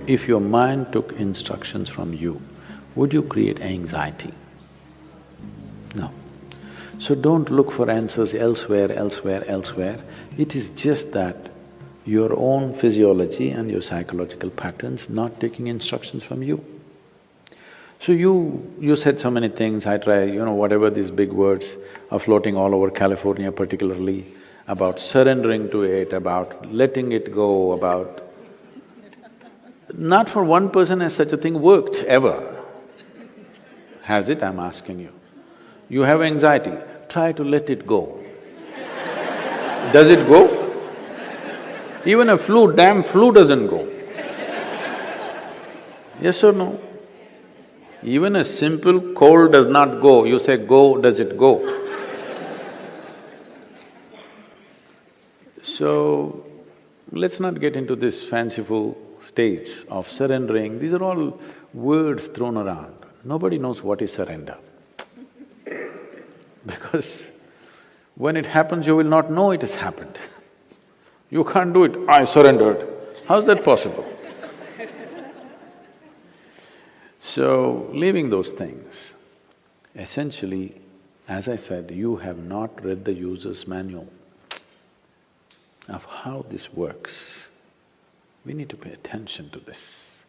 if your mind took instructions from you, would you create anxiety? No. So don't look for answers elsewhere, elsewhere, elsewhere. It is just that your own physiology and your psychological patterns not taking instructions from you. So you said so many things, I try, whatever these big words are floating all over California particularly, about surrendering to it, about letting it go, about… Not for one person has such a thing worked, ever. Has it, I'm asking you? You have anxiety, try to let it go. Does it go? Even a flu, damn flu doesn't go. Yes or no? Even a simple cold does not go, you say go, does it go? So, let's not get into this fanciful states of surrendering, these are all words thrown around. Nobody knows what is surrender. Because when it happens, you will not know it has happened. You can't do it, I surrendered. How's that possible? So, leaving those things, essentially, as I said, you have not read the user's manual of how this works. We need to pay attention to this.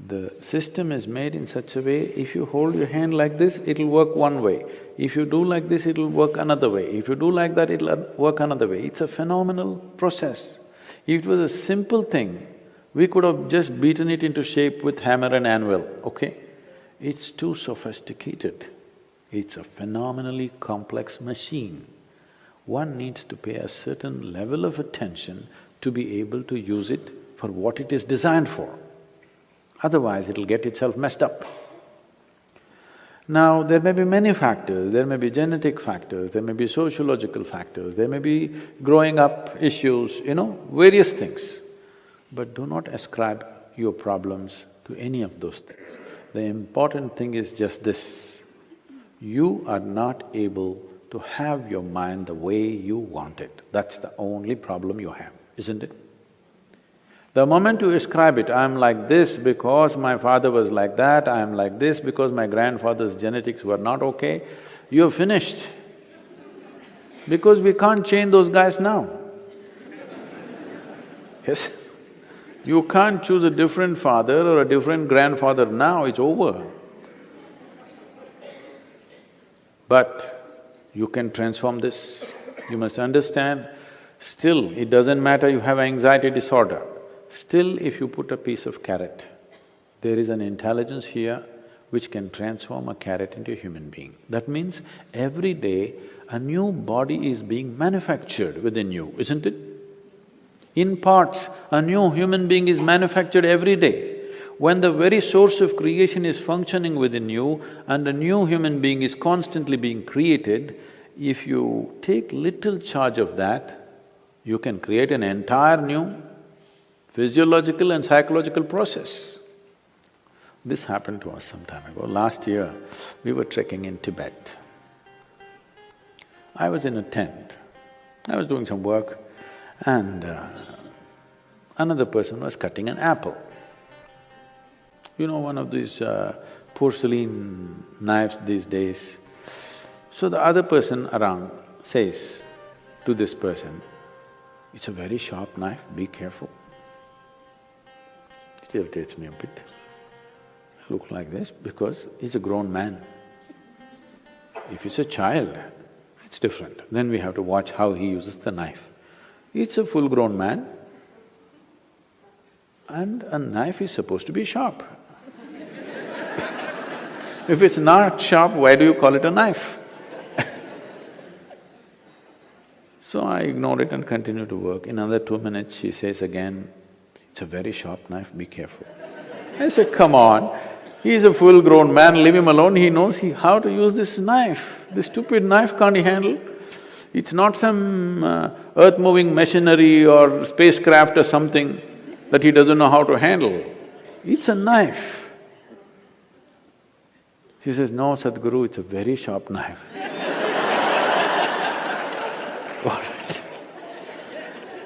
The system is made in such a way, if you hold your hand like this, it'll work one way. If you do like this, it'll work another way. If you do like that, it'll work another way. It's a phenomenal process. If it was a simple thing, we could have just beaten it into shape with hammer and anvil, okay? It's too sophisticated. It's a phenomenally complex machine. One needs to pay a certain level of attention to be able to use it for what it is designed for. Otherwise, it'll get itself messed up. Now, there may be many factors, there may be genetic factors, there may be sociological factors, there may be growing up issues, various things. But do not ascribe your problems to any of those things. The important thing is just this, you are not able to have your mind the way you want it. That's the only problem you have, isn't it? The moment you ascribe it, I'm like this because my father was like that, I'm like this because my grandfather's genetics were not okay, you're finished. Because we can't change those guys now. Yes? You can't choose a different father or a different grandfather now, it's over. But you can transform this. You must understand, still it doesn't matter you have anxiety disorder. Still, if you put a piece of carrot, there is an intelligence here which can transform a carrot into a human being. That means every day a new body is being manufactured within you, isn't it? In parts, a new human being is manufactured every day. When the very source of creation is functioning within you and a new human being is constantly being created, if you take little charge of that, you can create an entire new physiological and psychological process. This happened to us some time ago. Last year, we were trekking in Tibet. I was in a tent, I was doing some work and another person was cutting an apple. One of these porcelain knives these days. So the other person around says to this person, "It's a very sharp knife, be careful." It irritates me a bit. I look like this because he's a grown man. If it's a child, it's different. Then we have to watch how he uses the knife. It's a full-grown man and a knife is supposed to be sharp. If it's not sharp, why do you call it a knife? So I ignored it and continued to work. In another 2 minutes, she says again, "It's a very sharp knife, be careful." I said, "Come on, he's a full-grown man, leave him alone, he knows how to use this knife. This stupid knife can't he handle? It's not some earth-moving machinery or spacecraft or something that he doesn't know how to handle. It's a knife." She says, "No, Sadhguru, it's a very sharp knife." All right.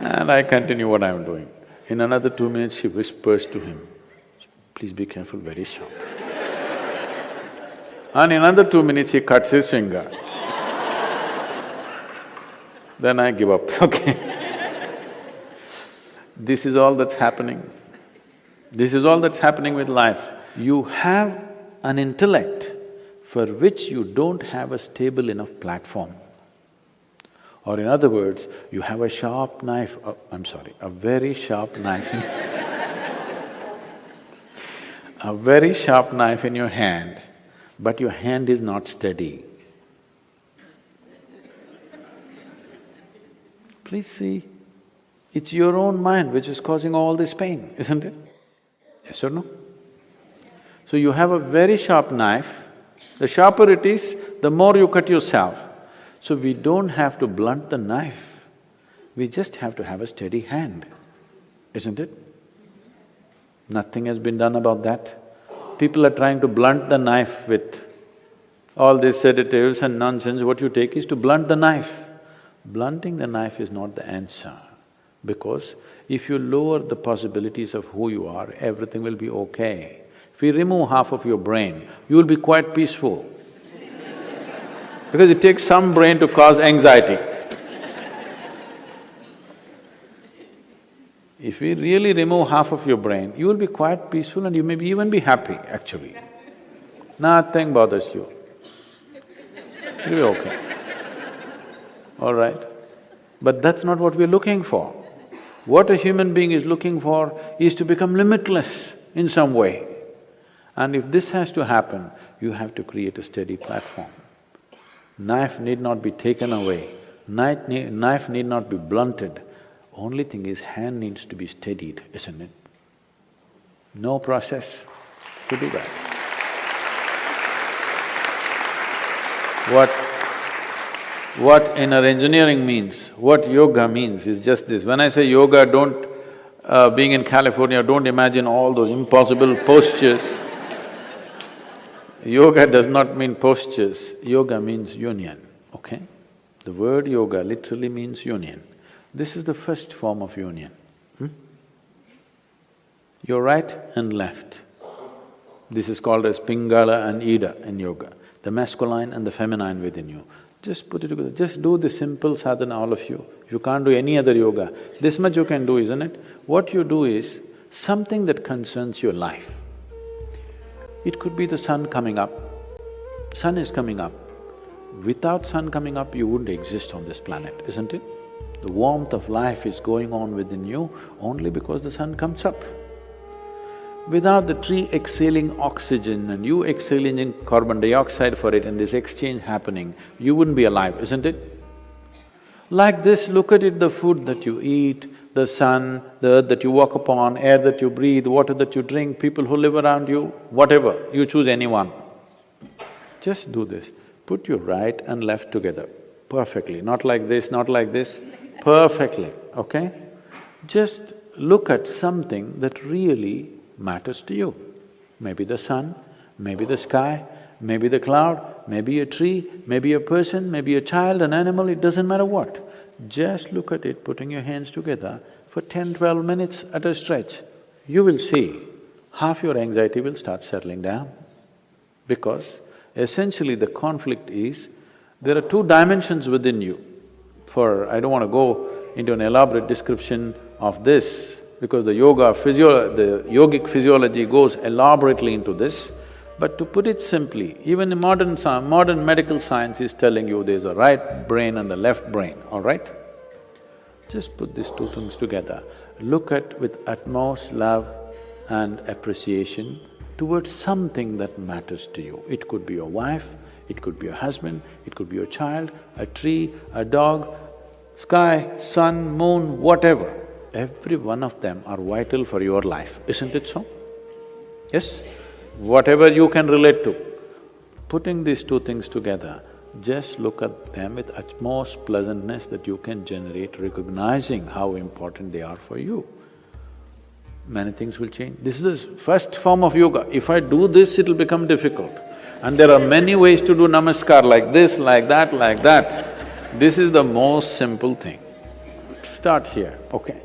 And I continue what I'm doing. In another 2 minutes, she whispers to him, please be careful, very sharp. And in another 2 minutes, he cuts his finger. Then I give up, okay. This is all that's happening. This is all that's happening with life. You have an intellect for which you don't have a stable enough platform. Or in other words, you have a sharp knife, a very sharp knife a very sharp knife in your hand, but your hand is not steady. Please see, it's your own mind which is causing all this pain, isn't it? Yes or no? So you have a very sharp knife, the sharper it is, the more you cut yourself. So we don't have to blunt the knife, we just have to have a steady hand, isn't it? Nothing has been done about that. People are trying to blunt the knife with all these sedatives and nonsense. What you take is to blunt the knife. Blunting the knife is not the answer, because if you lower the possibilities of who you are, everything will be okay. If you remove half of your brain, you will be quite peaceful. Because it takes some brain to cause anxiety. If we really remove half of your brain, you will be quite peaceful and you may even be happy, actually. Nothing bothers you. You'll be okay. All right? But that's not what we're looking for. What a human being is looking for is to become limitless in some way. And if this has to happen, you have to create a steady platform. Knife need not be taken away, knife need not be blunted. Only thing is, hand needs to be steadied, isn't it? No process to do that. What inner engineering means, what yoga means is just this. When I say yoga, being in California, don't imagine all those impossible postures. Yoga does not mean postures, yoga means union, okay? The word yoga literally means union. This is the first form of union. Your right and left. This is called as Pingala and Ida in yoga, the masculine and the feminine within you. Just put it together, just do the simple sadhana, all of you. If you can't do any other yoga, this much you can do, isn't it? What you do is something that concerns your life. It could be the sun coming up. Sun is coming up. Without sun coming up, you wouldn't exist on this planet, isn't it? The warmth of life is going on within you only because the sun comes up. Without the tree exhaling oxygen and you exhaling in carbon dioxide for it and this exchange happening, you wouldn't be alive, isn't it? Like this, look at it, the food that you eat, the sun, the earth that you walk upon, air that you breathe, water that you drink, people who live around you, whatever, you choose anyone. Just do this, put your right and left together perfectly, not like this, perfectly, okay? Just look at something that really matters to you. Maybe the sun, maybe the sky, maybe the cloud, maybe a tree, maybe a person, maybe a child, an animal, it doesn't matter what. Just look at it, putting your hands together for 10–12 minutes at a stretch. You will see half your anxiety will start settling down. Because essentially the conflict is, there are two dimensions within you. I don't want to go into an elaborate description of this, because the yogic physiology goes elaborately into this. But to put it simply, even in modern medical science is telling you there's a right brain and a left brain, all right? Just put these two things together. Look at with utmost love and appreciation towards something that matters to you. It could be your wife, it could be your husband, it could be your child, a tree, a dog, sky, sun, moon, whatever. Every one of them are vital for your life, isn't it so? Yes? Whatever you can relate to. Putting these two things together, just look at them with utmost pleasantness that you can generate, recognizing how important they are for you. Many things will change. This is the first form of yoga. If I do this, it'll become difficult. And there are many ways to do namaskar, like this, like that, like that. This is the most simple thing. Start here, okay